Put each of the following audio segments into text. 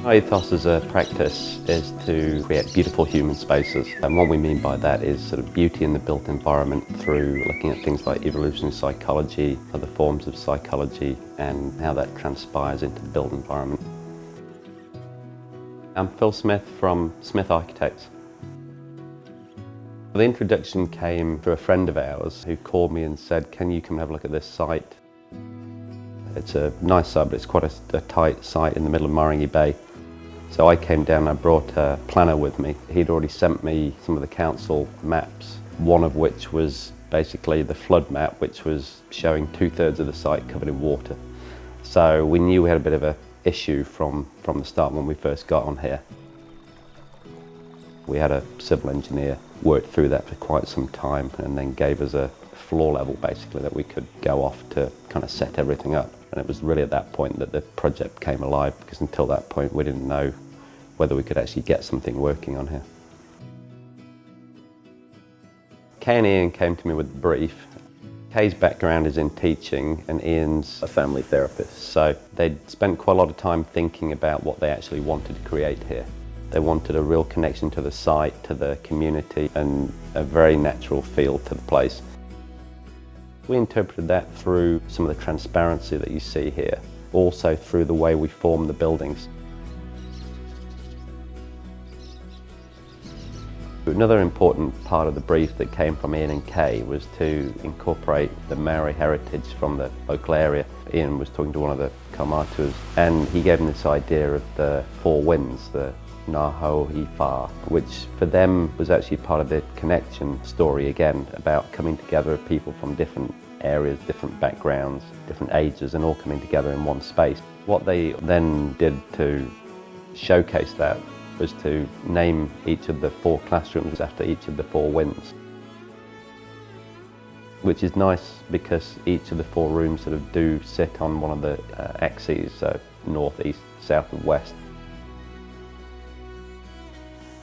Our ethos as a practice is to create beautiful human spaces, and what we mean by that is sort of beauty in the built environment through looking at things like evolutionary psychology, other forms of psychology, and how that transpires into the built environment. I'm Phil Smith from Smith Architects. The introduction came through a friend of ours who called me and said, "Can you come and have a look at this site?" It's a nice site, but it's quite a tight site in the middle of Mairangi Bay. So I came down and I brought a planner with me. He'd already sent me some of the council maps, one of which was basically the flood map, which was showing 2/3 of the site covered in water. So we knew we had a bit of an issue from the start when we first got on here. We had a civil engineer work through that for quite some time and then gave us a floor level basically that we could go off to kind of set everything up. And it was really at that point that the project came alive, because until that point we didn't know whether we could actually get something working on here. Kay and Ian came to me with the brief. Kay's background is in teaching and Ian's a family therapist. So they'd spent quite a lot of time thinking about what they actually wanted to create here. They wanted a real connection to the site, to the community, and a very natural feel to the place. We interpreted that through some of the transparency that you see here, also through the way we form the buildings. Another important part of the brief that came from Ian and Kay was to incorporate the Maori heritage from the local area. Ian was talking to one of the kaumātuas and he gave them this idea of the four winds, the Ngā Hau I Whā, which for them was actually part of the connection story again, about coming together of people from different areas, different backgrounds, different ages, and all coming together in one space. What they then did to showcase that was to name each of the four classrooms after each of the four winds, which is nice because each of the four rooms sort of do sit on one of the axes, so north, east, south and west.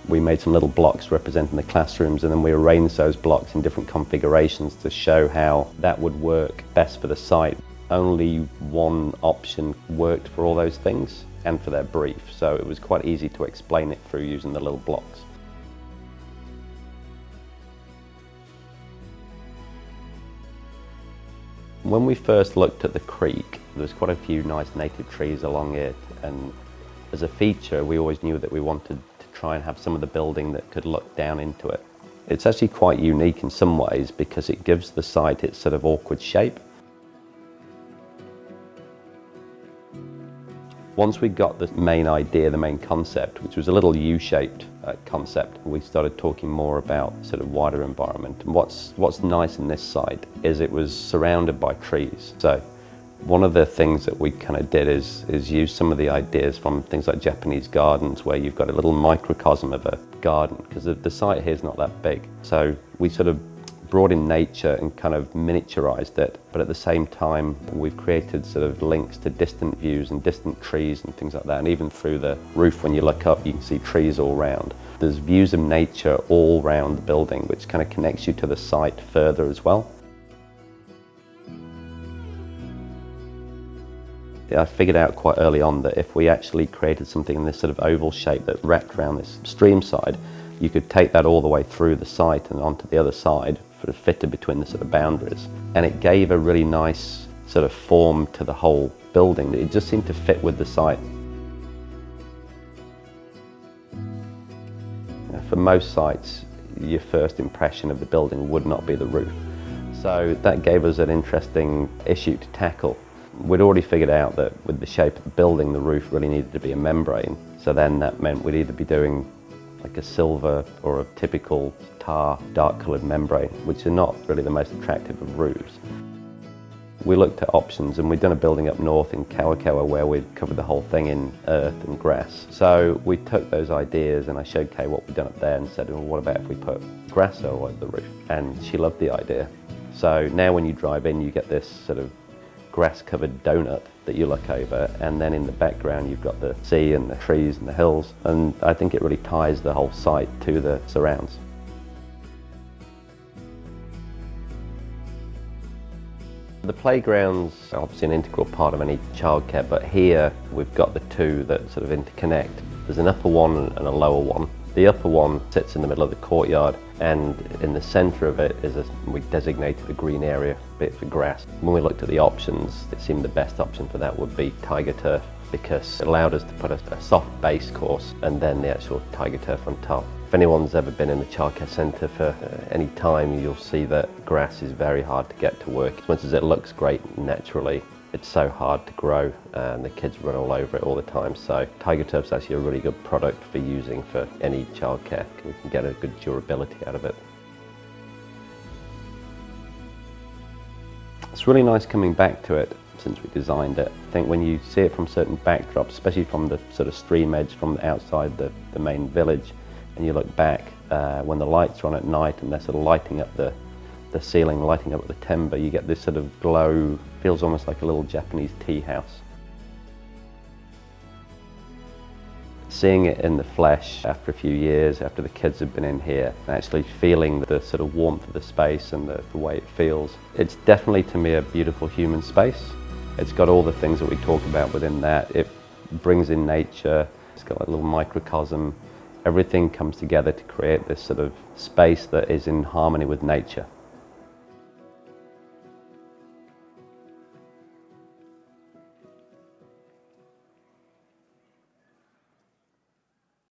We made some little blocks representing the classrooms and then we arranged those blocks in different configurations to show how that would work best for the site. Only one option worked for all those things and for their brief, so it was quite easy to explain it through using the little blocks. When we first looked at the creek, there was quite a few nice native trees along it, and as a feature we always knew that we wanted try and have some of the building that could look down into it. It's actually quite unique in some ways because it gives the site its sort of awkward shape. Once we got the main idea, the main concept, which was a little U-shaped concept, we started talking more about sort of wider environment. And what's nice in this site is it was surrounded by trees. So one of the things that we kind of did is use some of the ideas from things like Japanese gardens, where you've got a little microcosm of a garden, because the site here is not that big. So we sort of brought in nature and kind of miniaturized it, but at the same time we've created sort of links to distant views and distant trees and things like that. And even through the roof, when you look up, you can see trees all around. There's views of nature all around the building, which kind of connects you to the site further as well. I figured out quite early on that if we actually created something in this sort of oval shape that wrapped around this stream side, you could take that all the way through the site and onto the other side, sort of fitted between the sort of boundaries. And it gave a really nice sort of form to the whole building. It just seemed to fit with the site. For most sites, your first impression of the building would not be the roof. So that gave us an interesting issue to tackle. We'd already figured out that with the shape of the building, the roof really needed to be a membrane. So then that meant we'd either be doing like a silver or a typical tar, dark coloured membrane, which are not really the most attractive of roofs. We looked at options and we'd done a building up north in Kakapo where we'd covered the whole thing in earth and grass. So we took those ideas and I showed Kay what we'd done up there and said, well, what about if we put grass over the roof? And she loved the idea. So now when you drive in, you get this sort of grass-covered donut that you look over, and then in the background you've got the sea and the trees and the hills, and I think it really ties the whole site to the surrounds. The playground's obviously an integral part of any childcare, but here we've got the two that sort of interconnect. There's an upper one and a lower one. The upper one sits in the middle of the courtyard, and in the centre of it we designated a green area bit for grass. When we looked at the options, it seemed the best option for that would be tiger turf, because it allowed us to put a soft base course and then the actual tiger turf on top. If anyone's ever been in the childcare centre for any time, you'll see that grass is very hard to get to work. As much as it looks great naturally, it's so hard to grow and the kids run all over it all the time. So tiger turf's actually a really good product for using for any childcare. We can get a good durability out of it. It's really nice coming back to it since we designed it. I think when you see it from certain backdrops, especially from the sort of stream edge from outside the main village, and you look back when the lights are on at night and they're sort of lighting up the ceiling, lighting up the timber, you get this sort of glow, feels almost like a little Japanese tea house. Seeing it in the flesh after a few years, after the kids have been in here, and actually feeling the sort of warmth of the space and the way it feels, it's definitely to me a beautiful human space. It's got all the things that we talked about within that. It brings in nature, it's got a little microcosm. Everything comes together to create this sort of space that is in harmony with nature.